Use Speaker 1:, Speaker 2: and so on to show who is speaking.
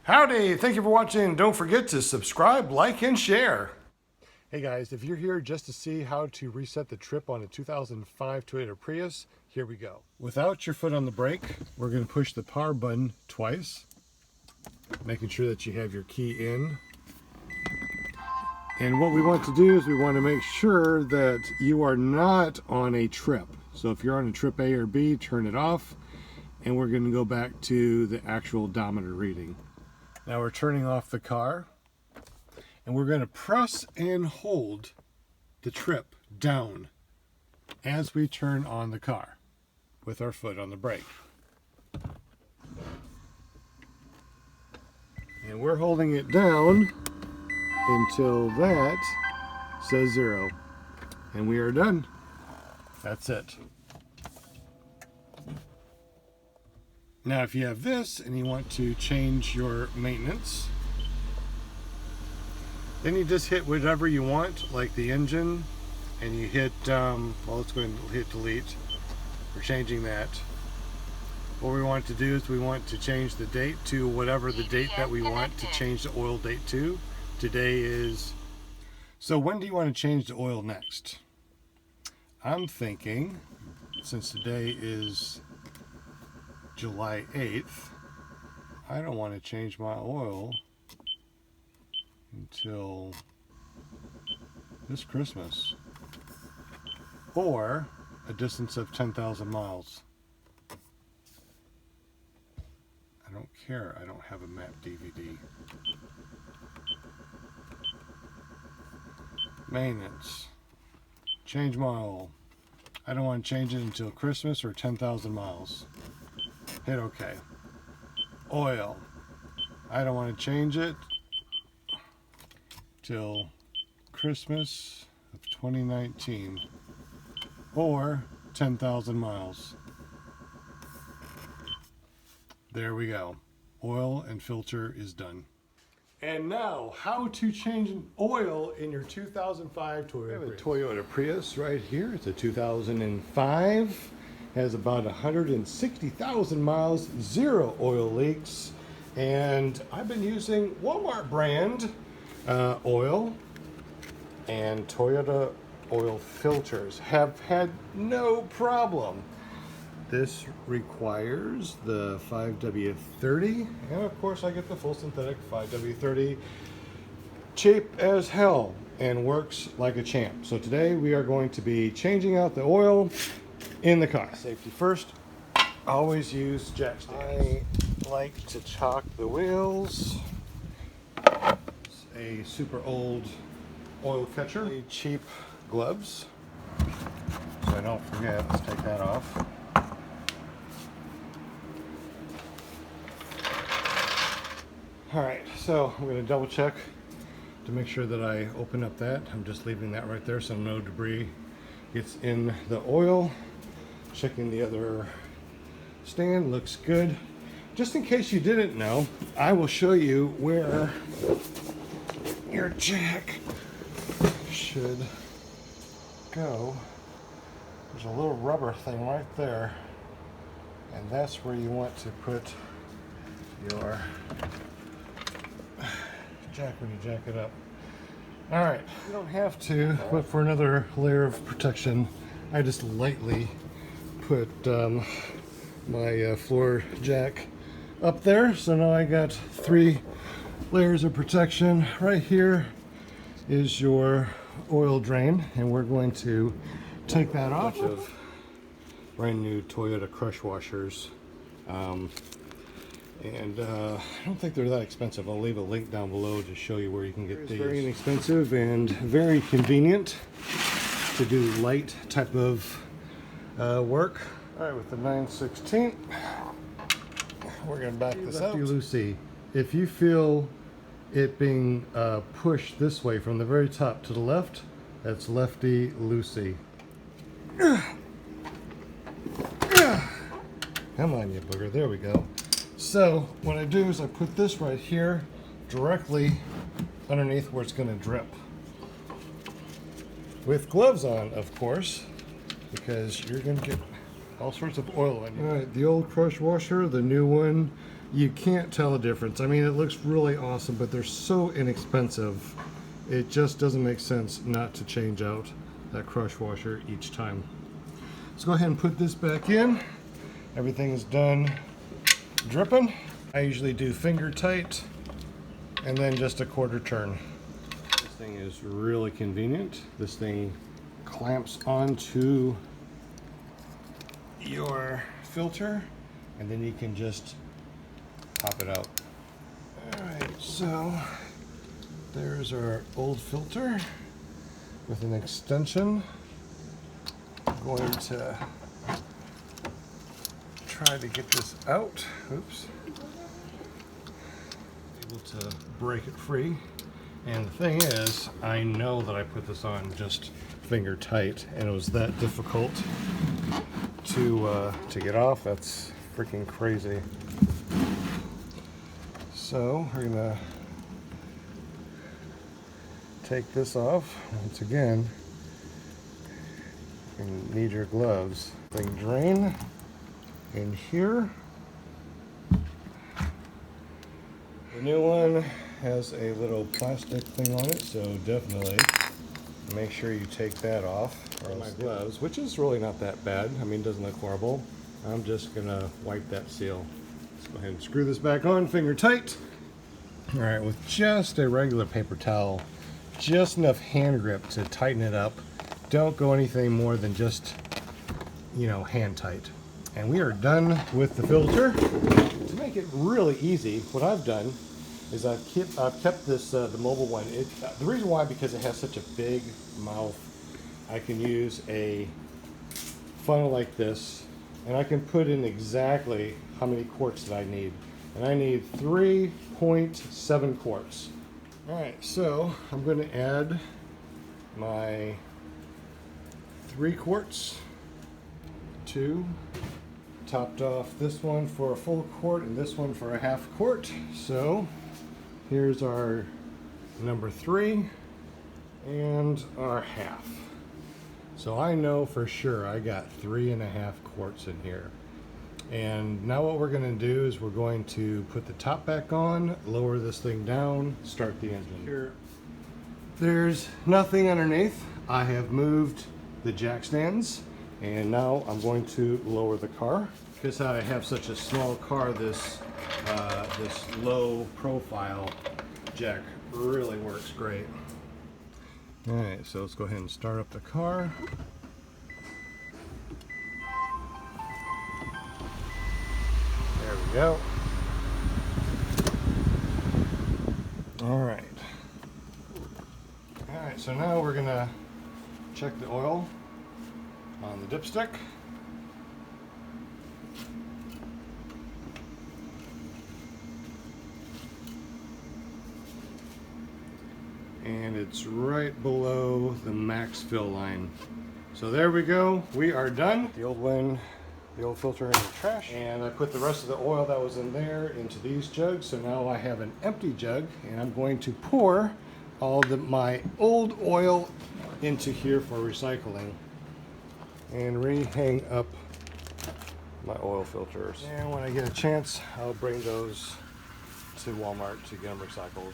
Speaker 1: Howdy, thank you for watching. Don't forget to subscribe, like, and share. Hey guys, if you're here just to see how to reset the trip on a 2005 Toyota Prius, here we go. Without your foot on the brake, we're going to push the power button twice, making sure that you have your key in. And what we want to do is we want to make sure that you are not on a trip. So if you're on a trip A or B, turn it off, and we're going to go back to the actual odometer reading. Now we're turning off the car, and we're going to press and hold the trip down as we turn on the car with our foot on the brake. And we're holding it down until that says 0. And we are done. That's it. Now if you have this and you want to change your maintenance, then you just hit whatever you want, like the engine, and you hit, well, let's go ahead and hit delete. We're changing that. What we want to do is we want to change the date to whatever the date that we want to change the oil date to. Today is, so when do you want to change the oil next? I'm thinking, since today is July 8th, I don't want to change my oil until this Christmas, or a distance of 10,000 miles. I don't care, I don't have a map DVD. Maintenance, change my oil. I don't want to change it until Christmas or 10,000 miles. Hit OK. Oil, I don't want to change it till Christmas of 2019 or 10,000 miles. There we go. Oil and filter is done. And now, how to change an oil in your 2005 Toyota Prius. We have a Toyota Prius right here. It's a 2005. Has about 160,000 miles, 0 oil leaks. And I've been using Walmart brand oil and Toyota oil filters. Have had no problem. This requires the 5W30, and of course I get the full synthetic 5W30, cheap as hell and works like a champ. So today we are going to be changing out the oil in the car. Safety first, always use jack stands. I like to chalk the wheels. It's a super old oil catcher. Really cheap gloves, so I don't forget. Let's take that off. Alright, so I'm going to double check to make sure that I open up that. I'm just leaving that right there so no debris gets in the oil. Checking the other stand, looks good. Just in case you didn't know, I will show you where your jack should go. There's a little rubber thing right there, and that's where you want to put your jack when you jack it up. Alright, you don't have to, but for another layer of protection, I just lightly put my floor jack up there. So now I got 3 layers of protection. Right here is your oil drain, and we're going to take that off. Of brand new Toyota crush washers. And I don't think they're that expensive. I'll leave a link down below to show you where you can get these. Very inexpensive and very convenient to do light type of work. All right, with the 9/16, we're going to back this up. Lucy, if you feel it being pushed this way from the very top to the left, that's lefty loosey. Come on, you booger. There we go. So what I do is I put this right here directly underneath where it's going to drip. With gloves on, of course, because you're going to get all sorts of oil in you. All right, the old crush washer, the new one, You can't tell the difference. I mean, it looks really awesome, but they're so inexpensive. It just doesn't make sense not to change out that crush washer each time. Let's go ahead and put this back in. Everything is done dripping. I usually do finger tight and then just a quarter turn. This thing is really convenient. This thing clamps onto your filter and then you can just pop it out. Alright, so there's our old filter with an extension. I'm going to try to get this out. Oops. Able to break it free. And the thing is, I know that I put this on just finger tight and it was that difficult to get off. That's freaking crazy. So we're gonna take this off. Once again, you need your gloves. Thing drain in here. The new one has a little plastic thing on it, so definitely make sure you take that off. Or my gloves, which is really not that bad. I mean, it doesn't look horrible. I'm just gonna wipe that seal. Let's go ahead and screw this back on, finger tight. All right, with just a regular paper towel, just enough hand grip to tighten it up. Don't go anything more than just, you know, hand tight. And we are done with the filter. To make it really easy, what I've done is I've kept this, the mobile one. The reason why, because it has such a big mouth, I can use a funnel like this, and I can put in exactly how many quarts that I need. And I need 3.7 quarts. All right, so I'm going to add my 3 quarts, 2, topped off this one for a full quart and this one for a half quart. So here's our number 3 and our half. So I know for sure I got 3.5 quarts in here. And now what we're going to do is we're going to put the top back on, lower this thing down, start the engine. Here, there's nothing underneath. I have moved the jack stands, and now I'm going to lower the car. Because I have such a small car, this low profile jack really works great. All right, so let's go ahead and start up the car. There we go. All right. All right, so now we're gonna check the oil on the dipstick. And it's right below the max fill line. So there we go, we are done. The old one, the old filter in the trash. And I put the rest of the oil that was in there into these jugs. So now I have an empty jug and I'm going to pour all my old oil into here for recycling. And re-hang up my oil filters. And when I get a chance, I'll bring those to Walmart to get them recycled.